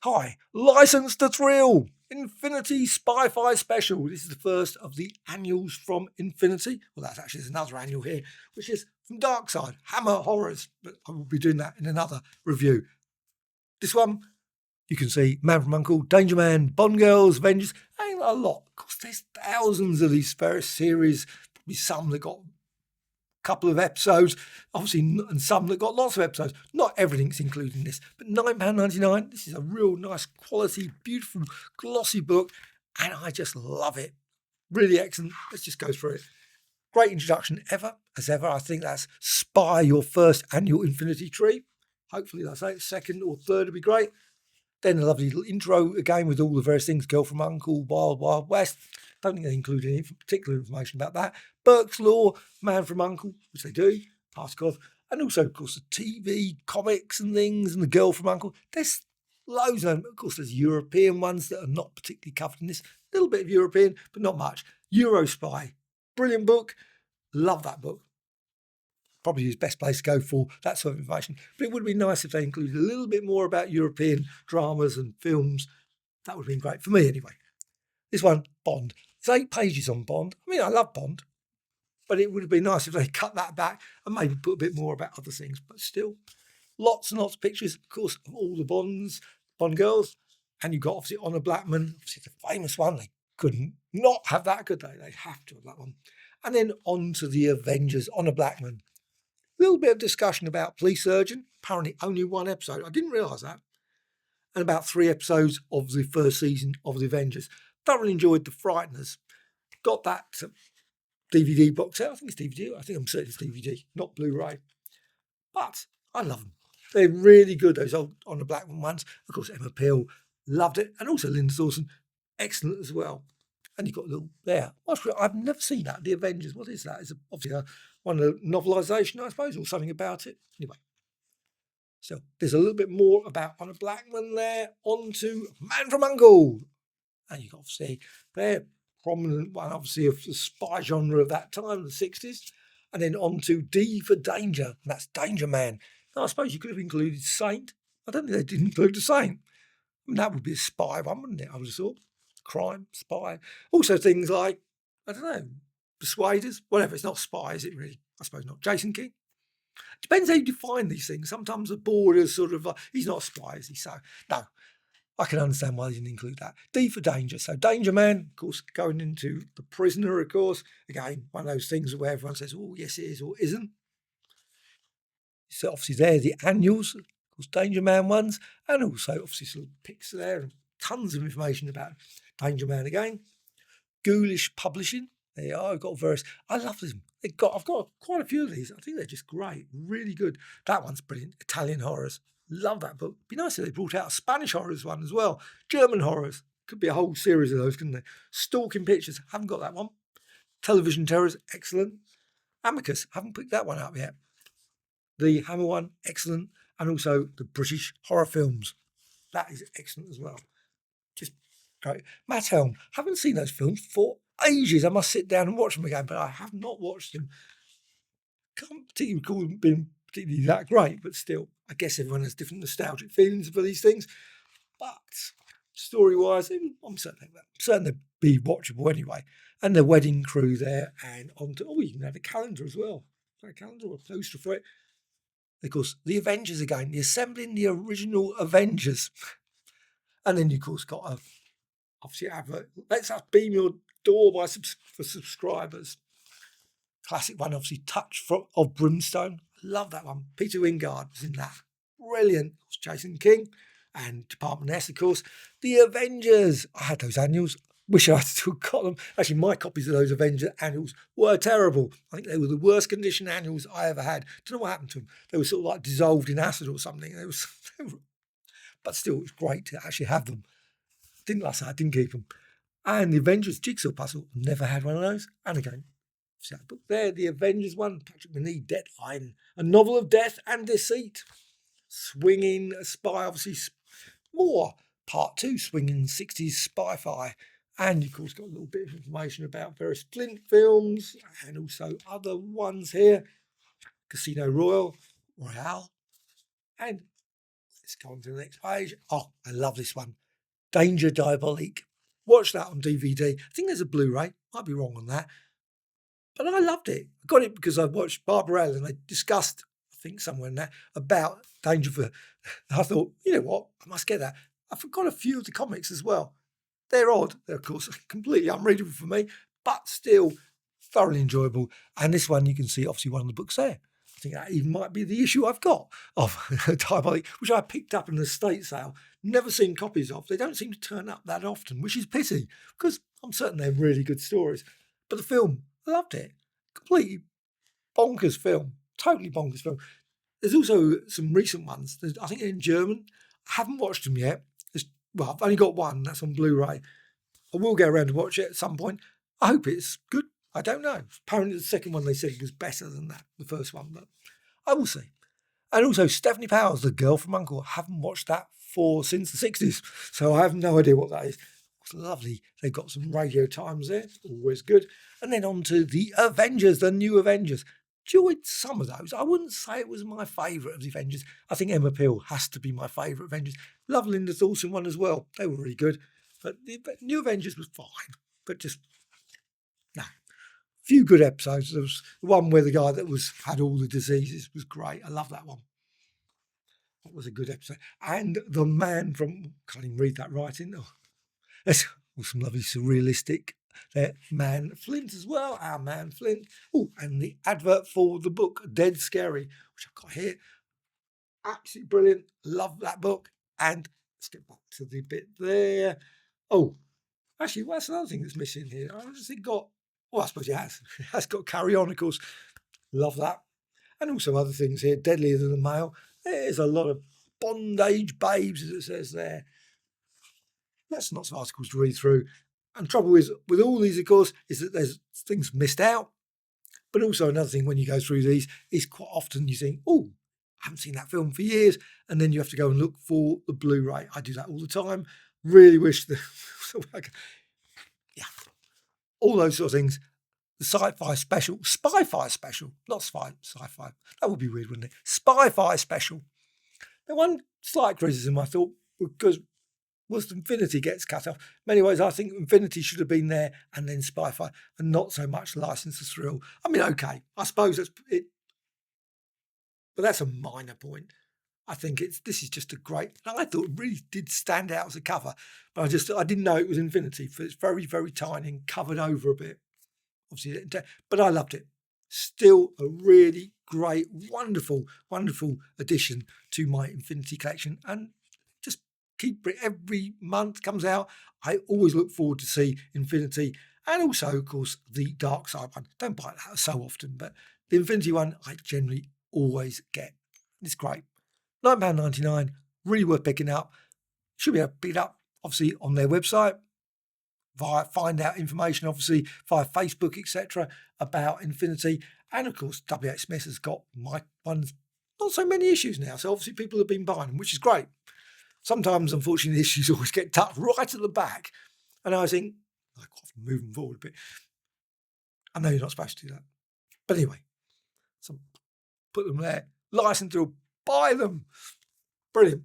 Hi, License to Thrill, Infinity Spy-Fi Special. This is the first of the annuals from Infinity. Well, that's actually there's another annual here, which is from Dark Side, Hammer Horrors. But I will be doing that in another review. This one, you can see Man from U.N.C.L.E., Danger Man, Bond Girls, Avengers, ain't a lot. Of course, there's thousands of these various series, probably some that got couple of episodes, obviously, and some that got lots of episodes. Not everything's included in this, but £9.99. This is a real nice quality, beautiful, glossy book, and I just love it. Really excellent. Let's just go through it. Great introduction as ever. I think that's Spy, your first annual Infinity Tree. Hopefully, that's it. Second or third would be great. Then a lovely little intro again with all the various things. Girl from U.N.C.L.E., Wild Wild West. Don't think they include any particular information about that. Burke's Law, Man from U.N.C.L.E., which they do, Paskov, and also, of course, the TV, comics and things, and the Girl from U.N.C.L.E. There's loads of them. Of course, there's European ones that are not particularly covered in this. A little bit of European, but not much. Eurospy, brilliant book. Love that book. Probably his best place to go for that sort of information. But it would be nice if they included a little bit more about European dramas and films. That would have been great for me anyway. This one, Bond. It's 8 pages on Bond. I mean, I love Bond, but it would have been nice if they cut that back and maybe put a bit more about other things. But still, lots and lots of pictures, of course, of all the Bond girls. And you've got obviously Honor Blackman, obviously the famous one. They couldn't not have that, could they? They have to have that one. And then on to the Avengers, Honor Blackman. A little bit of discussion about Police Surgeon. Apparently only one episode. I didn't realise that. And about 3 episodes of the first season of the Avengers. Thoroughly enjoyed The Frighteners. Got that DVD box set. I think it's DVD. I think I'm certain it's DVD, not Blu-ray. But I love them. They're really good, those old Honor Blackman ones. Of course, Emma Peel, loved it. And also Linda Dawson, excellent as well. And you've got a little there. I've never seen that. The Avengers. What is that? It's obviously one of the novelisation, I suppose, or something about it. Anyway. So there's a little bit more about Honor Blackman there. On to Man from U.N.C.L.E. And you can obviously they're prominent one, obviously, of the spy genre of that time, the 60s. And then on to D for Danger, and that's Danger Man. Now, I suppose you could have included Saint. I don't think they did include the Saint. I mean, that would be a spy one, wouldn't it? I would have thought. Crime, spy. Also things like, I don't know, Persuaders, whatever. It's not spy, is it really? I suppose not. Jason King. Depends how you define these things. Sometimes the border's sort of, he's not a spy, is he? So, no, I can understand why they didn't include that. D for Danger. So Danger Man, of course, going into The Prisoner, of course. Again, one of those things where everyone says, oh, yes, it is, or isn't. So obviously there, the annuals, of course, Danger Man ones, and also obviously some pics there, and tons of information about Danger Man again. Ghoulish Publishing. There you are. I've got various. I love them. I've got quite a few of these. I think they're just great. Really good. That one's brilliant. Italian horrors. Love that book. Be nice if they brought out a Spanish horrors one as well. German horrors. Could be a whole series of those, couldn't they? Stalking Pictures. Haven't got that one. Television Terrors. Excellent. Amicus. Haven't picked that one up yet. The Hammer one. Excellent. And also the British horror films. That is excellent as well. Just great. Matt Helm. Haven't seen those films for ages. I must sit down and watch them again, but I have not watched them. Can't particularly recall them being particularly that great, but still, I guess everyone has different nostalgic feelings for these things. But story-wise, I'm certain they'd be watchable anyway. And the Wedding Crew there, and on to, you can have a calendar as well. A calendar or a poster for it. Of course, the Avengers again, the assembling the original Avengers. And then you, of course, got a obviously advert. Let's beam your door for subscribers. Classic one, obviously, Touch of Brimstone. Love that one. Peter Wingard was in that. Brilliant. Of course, Jason King and Department S, of course. The Avengers. I had those annuals. Wish I had still got them. Actually, my copies of those Avengers annuals were terrible. I think they were the worst condition annuals I ever had. Don't know what happened to them. They were sort of like dissolved in acid or something. But still, it was great to actually have them. Didn't last. I didn't keep them. And the Avengers Jigsaw Puzzle, never had one of those. And again, see that book there, the Avengers one, Patrick Manee, Deadline, a novel of death and deceit. Swinging Spy, obviously more part 2, Swinging 60s Spy-Fi. And of course, got a little bit of information about various Flint films and also other ones here. Casino Royale, and Let's go on to the next page. Oh, I love this one. Danger Diabolique. Watch that on DVD. I think there's a Blu-ray. Might be wrong on that. But I loved it. I got it because I watched Barbara Allen. They discussed, I think somewhere in there, about Danger for. I thought, you know what? I must get that. I forgot a few of the comics as well. They're odd. They're, of course, completely unreadable for me, but still thoroughly enjoyable. And this one, you can see, obviously, one of the books there. I think that even might be the issue I've got of Diabolique, which I picked up in the estate sale. Never seen copies of. They don't seem to turn up that often, which is pity, because I'm certain they're really good stories. But the film, I loved it. Completely bonkers film. Totally bonkers film. There's also some recent ones. I think they're in German. I haven't watched them yet. Well, I've only got one. That's on Blu-ray. I will go around to watch it at some point. I hope it's good. I don't know. Apparently the second one they said was better than that, the first one, but I will see. And also Stephanie Powers, The Girl from U.N.C.L.E. I haven't watched that since the 60s, so I have no idea what that is. It's lovely. They've got some radio times there. Always good. And then on to the Avengers, the new Avengers. Enjoyed some of those. I wouldn't say it was my favourite of the Avengers. I think Emma Peel has to be my favourite Avengers. Love Linda Thorson one as well. They were really good. But the new Avengers was fine. But just, no. Few good episodes. There was the one where the guy that had all the diseases was great. I love that one. That was a good episode. And the man from, can't even read that writing. Oh, that's some lovely surrealistic man Flint as well, our man Flint. Oh, and the advert for the book Dead Scary, which I've got here. Absolutely brilliant. Love that book. And let's get back to the bit there. Oh, actually, what's another thing that's missing here? I just think I suppose it has. It has got Carry On, of course. Love that. And also other things here. Deadlier Than the Male. There's a lot of bondage babes, as it says there. That's lots of articles to read through. And trouble is, with all these, of course, is that there's things missed out. But also another thing when you go through these is quite often you think, oh, I haven't seen that film for years. And then you have to go and look for the Blu-ray. I do that all the time. Really wish that, yeah, all those sort of things. The Sci-Fi Special, Spy-Fi Special, not sci-fi. That would be weird, wouldn't it? Spy-Fi Special. The one slight criticism I thought, because was Infinity gets cut off. In many ways, I think Infinity should have been there and then Spy-Fi, and not so much License to Thrill. I mean, okay, I suppose that's it, but that's a minor point. I think this is just a great. I thought it really did stand out as a cover, but I didn't know it was Infinity. For it's very, very tiny and covered over a bit. Obviously, but I loved it. Still a really great, wonderful, wonderful addition to my Infinity collection, and just keep it every month comes out. I always look forward to see Infinity, and also, of course, the Dark Side one. Don't buy that so often, but the Infinity one I generally always get. It's great. £9.99, really worth picking up. Should be able to pick it up, obviously, on their website. Find out information, obviously, via Facebook, etc., about Infinity. And, of course, W.H. Smith has got my ones, not so many issues now. So, obviously, people have been buying them, which is great. Sometimes, unfortunately, the issues always get tucked right at the back. And I think, I quite often move them forward a bit. I know you're not supposed to do that. But anyway, so put them there. License to buy them. Brilliant.